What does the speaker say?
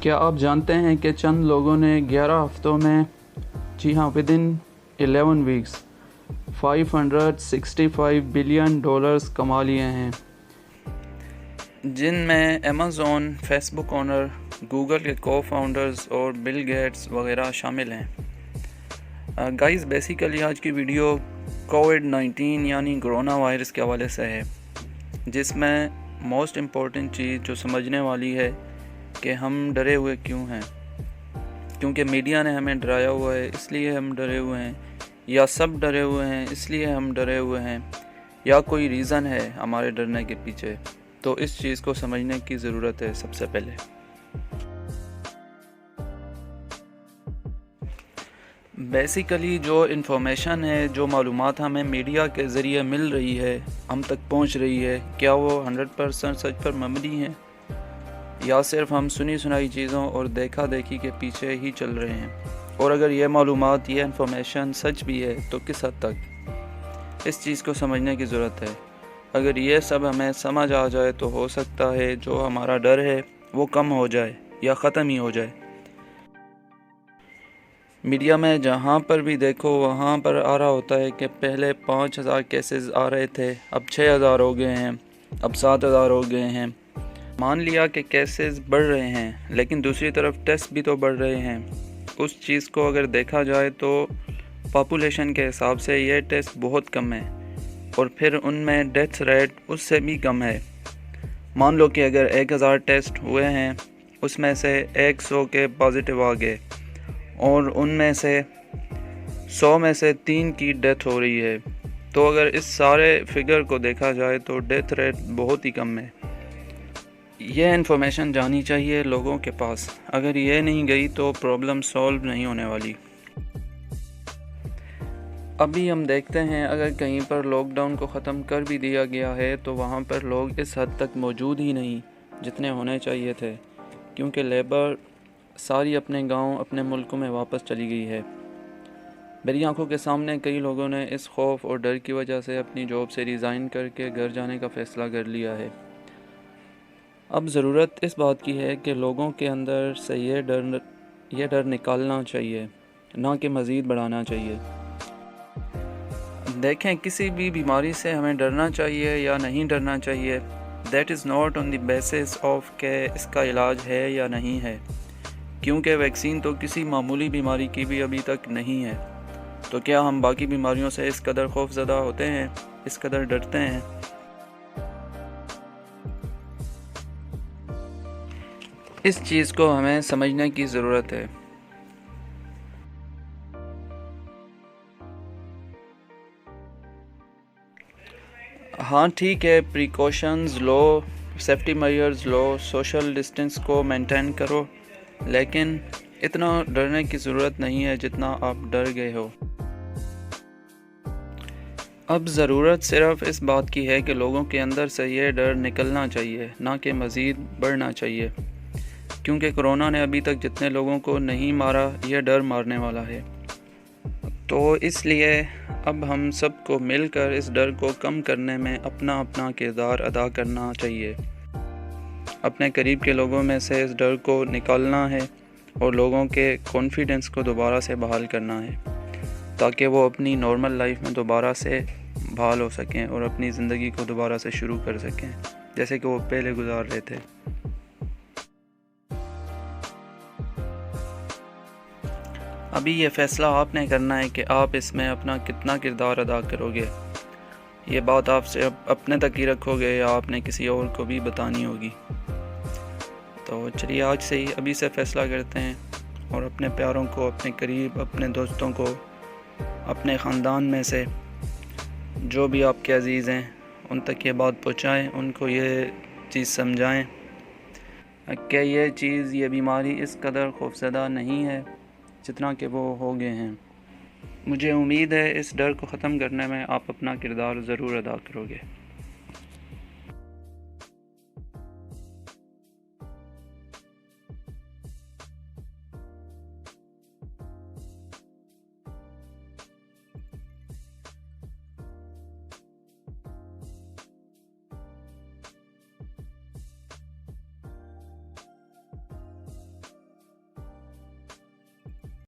کیا آپ جانتے ہیں کہ چند لوگوں نے 11 ہفتوں میں جی ہاں ودن 11 ویکس $565 بلین کما لیے ہیں، جن میں ایمیزون، فیس بک اونر، گوگل کے کو فاؤنڈرز اور بل گیٹس وغیرہ شامل ہیں۔ گائز بیسیکلی آج کی ویڈیو کووڈ-19 یعنی کرونا وائرس کے حوالے سے ہے، جس میں موسٹ امپورٹنٹ چیز جو سمجھنے والی ہے کہ ہم ڈرے ہوئے کیوں ہیں، کیونکہ میڈیا نے ہمیں ڈرایا ہوا ہے اس لیے ہم ڈرے ہوئے ہیں، یا سب ڈرے ہوئے ہیں اس لیے ہم ڈرے ہوئے ہیں، یا کوئی ریزن ہے ہمارے ڈرنے کے پیچھے۔ تو اس چیز کو سمجھنے کی ضرورت ہے سب سے پہلے۔ بیسیکلی جو انفارمیشن ہے، جو معلومات ہمیں میڈیا کے ذریعے مل رہی ہے، ہم تک پہنچ رہی ہے، کیا وہ 100% سچ پر مبنی ہے، یا صرف ہم سنی سنائی چیزوں اور دیکھا دیکھی کے پیچھے ہی چل رہے ہیں؟ اور اگر یہ معلومات، یہ انفارمیشن سچ بھی ہے تو کس حد تک؟ اس چیز کو سمجھنے کی ضرورت ہے۔ اگر یہ سب ہمیں سمجھ آ جائے تو ہو سکتا ہے جو ہمارا ڈر ہے وہ کم ہو جائے یا ختم ہی ہو جائے۔ میڈیا میں جہاں پر بھی دیکھو وہاں پر آ رہا ہوتا ہے کہ پہلے 5000 کیسز آ رہے تھے، اب 6000 ہو گئے ہیں، اب 7000 ہو گئے ہیں۔ مان لیا کہ کیسز بڑھ رہے ہیں، لیکن دوسری طرف ٹیسٹ بھی تو بڑھ رہے ہیں۔ اس چیز کو اگر دیکھا جائے تو پاپولیشن کے حساب سے یہ ٹیسٹ بہت کم ہے، اور پھر ان میں ڈیتھ ریٹ اس سے بھی کم ہے۔ مان لو کہ اگر 1000 ٹیسٹ ہوئے ہیں، اس میں سے 100 کے پازیٹیو آ گئے، اور ان میں سے 100 میں سے 3 کی ڈیتھ ہو رہی ہے، تو اگر اس سارے فگر کو دیکھا جائے تو ڈیتھ ریٹ بہت ہی کم ہے۔ یہ انفارمیشن جانی چاہیے لوگوں کے پاس، اگر یہ نہیں گئی تو پرابلم سولو نہیں ہونے والی۔ ابھی ہم دیکھتے ہیں اگر کہیں پر لاک ڈاؤن کو ختم کر بھی دیا گیا ہے تو وہاں پر لوگ اس حد تک موجود ہی نہیں جتنے ہونے چاہیے تھے، کیونکہ لیبر ساری اپنے گاؤں، اپنے ملکوں میں واپس چلی گئی ہے۔ میری آنکھوں کے سامنے کئی لوگوں نے اس خوف اور ڈر کی وجہ سے اپنی جاب سے ریزائن کر کے گھر جانے کا فیصلہ کر لیا ہے۔ اب ضرورت اس بات کی ہے کہ لوگوں کے اندر سے یہ ڈر نکالنا چاہیے، نہ کہ مزید بڑھانا چاہیے۔ دیکھیں، کسی بھی بیماری سے ہمیں ڈرنا چاہیے یا نہیں ڈرنا چاہیے، that is not on the basis of کہ اس کا علاج ہے یا نہیں ہے، کیونکہ ویکسین تو کسی معمولی بیماری کی بھی ابھی تک نہیں ہے۔ تو کیا ہم باقی بیماریوں سے اس قدر خوف زدہ ہوتے ہیں، اس قدر ڈرتے ہیں؟ اس چیز کو ہمیں سمجھنے کی ضرورت ہے۔ ہاں ٹھیک ہے، پریکاشنز لو، سیفٹی میئرز لو، سوشل ڈسٹنس کو مینٹین کرو، لیکن اتنا ڈرنے کی ضرورت نہیں ہے جتنا آپ ڈر گئے ہو۔ اب ضرورت صرف اس بات کی ہے کہ لوگوں کے اندر سے یہ ڈر نکلنا چاہیے، نہ کہ مزید بڑھنا چاہیے، کیونکہ کرونا نے ابھی تک جتنے لوگوں کو نہیں مارا، یہ ڈر مارنے والا ہے۔ تو اس لیے اب ہم سب کو مل کر اس ڈر کو کم کرنے میں اپنا کردار ادا کرنا چاہیے۔ اپنے قریب کے لوگوں میں سے اس ڈر کو نکالنا ہے اور لوگوں کے کانفیڈنس کو دوبارہ سے بحال کرنا ہے، تاکہ وہ اپنی نارمل لائف میں دوبارہ سے بحال ہو سکیں اور اپنی زندگی کو دوبارہ سے شروع کر سکیں جیسے کہ وہ پہلے گزار رہے تھے۔ ابھی یہ فیصلہ آپ نے کرنا ہے کہ آپ اس میں اپنا کتنا کردار ادا کرو گے۔ یہ بات آپ سے اپنے تک ہی رکھو گے یا آپ نے کسی اور کو بھی بتانی ہوگی؟ تو چلیے آج سے ہی ابھی سے فیصلہ کرتے ہیں، اور اپنے پیاروں کو، اپنے قریب، اپنے دوستوں کو، اپنے خاندان میں سے جو بھی آپ کے عزیز ہیں ان تک یہ بات پہنچائیں، ان کو یہ چیز سمجھائیں کہ یہ چیز، یہ بیماری اس قدر خوفزدہ نہیں ہے جتنا کہ وہ ہو گئے ہیں۔ مجھے امید ہے اس ڈر کو ختم کرنے میں آپ اپنا کردار ضرور ادا کرو گے۔